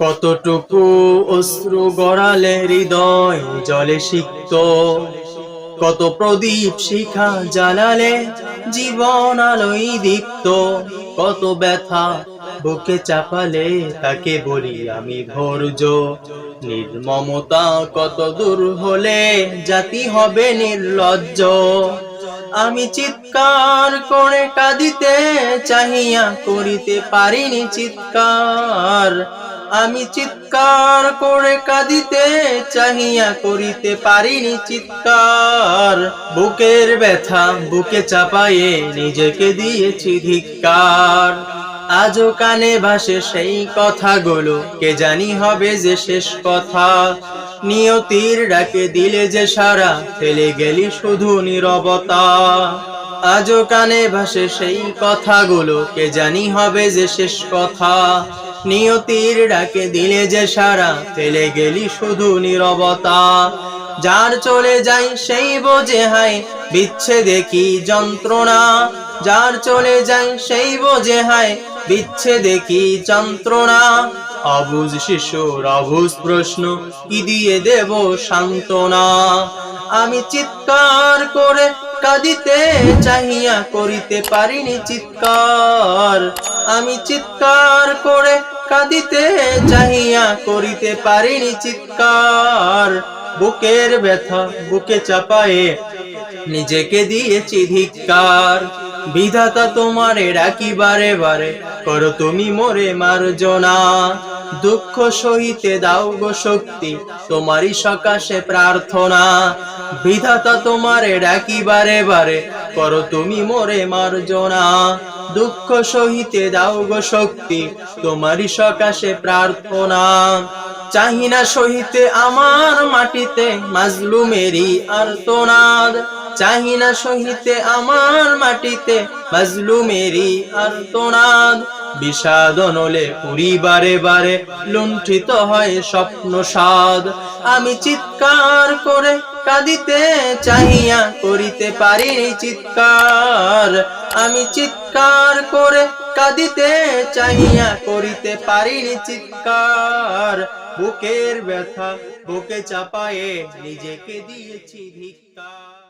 কতটুকু অশ্রু গড়ালে হৃদয় জলে সিক্ত, কত প্রদীপ শিখা জ্বালালে জীবন আলোয় দীপ্ত, কত ব্যথা বুকে চাপালে তাকে বলি আমি ধৈর্য। নির্মমতা কত দূর হলে জাতি হবে নির্লজ্জ। আমি চিৎকার করে কাঁদিতে চাহিয়া করিতে পারিনি চিৎকার। আমি চিৎকার করে কাঁদিতে চাহিয়া করিতে পারিনি চিৎকার। বুকের ব্যথা বুকে চাপায়ে নিজেকে দিয়েছি ধিক্কার। আজও কানে ভাসে সেই কথাগুলো, কে জানি হবে যে শেষ কথা। নিয়তির ডাকে দিলে যে সারা, ফেলে গেলি শুধু নীরবতা। আজও কানে ভাসে সেই কথাগুলো, কে জানি হবে যে শেষ কথা। নিয়তির ডাকে দিলে যে সারা, ফেলে গেলি শুধু নীরবতা। যার চলে যায় সেই বোঝে হায় বিচ্ছেদে কি যন্ত্রণা। যার চলে যায় সেই বোঝে হায় বিচ্ছেদে কি যন্ত্রণা। অবুঝ শিশুর অবুঝ প্রশ্ন, কি দিয়ে দেব সান্ত্বনা। আমি চিৎকার করে কাঁদিতে চাহিয়া করিতে পারিনি চিৎকার। আমি চিৎকার করে কাঁদিতে চাহিয়া করিতে পারিনি চিৎকার। বুকের ব্যথা বুকে চাপায়ে নিজেকে দিয়েছি ধিক্কার। বিধাতা তোমারে ডাকি বারে বারে, করো তুমি মোরে মার্জনা। দুঃখ সহিতে দাও গো শক্তি, তোমারই সকাশে প্রার্থনা। বিধাতা তোমারে ডাকি বারে বারে, করো তুমি মোরে মার্জনা। দুঃখ সহিতে দাও গো শক্তি, তোমারই সকাশে প্রার্থনা। চাহিনা সহিতে আমার মাটিতে মাজলুমেরই আর্তনাদ। চাহিনা সহিতে আমার মাটিতে মাজলুমেরই আর্তনাদ। বিষাদ নলে পুরি বারে বারে লুণ্ঠিত হয় স্বপ্ন সাদ। আমি চিৎকার করে কাঁদিতে চাহিয়া করিতে পারিনি চিৎকার। আমি চিৎকার করে কাঁদিতে চাহিয়া করিতে পারিনি চিৎকার। বুকের ব্যথা বুকে চাপায়ে নিজেকে দিয়েছি ধিক্কার।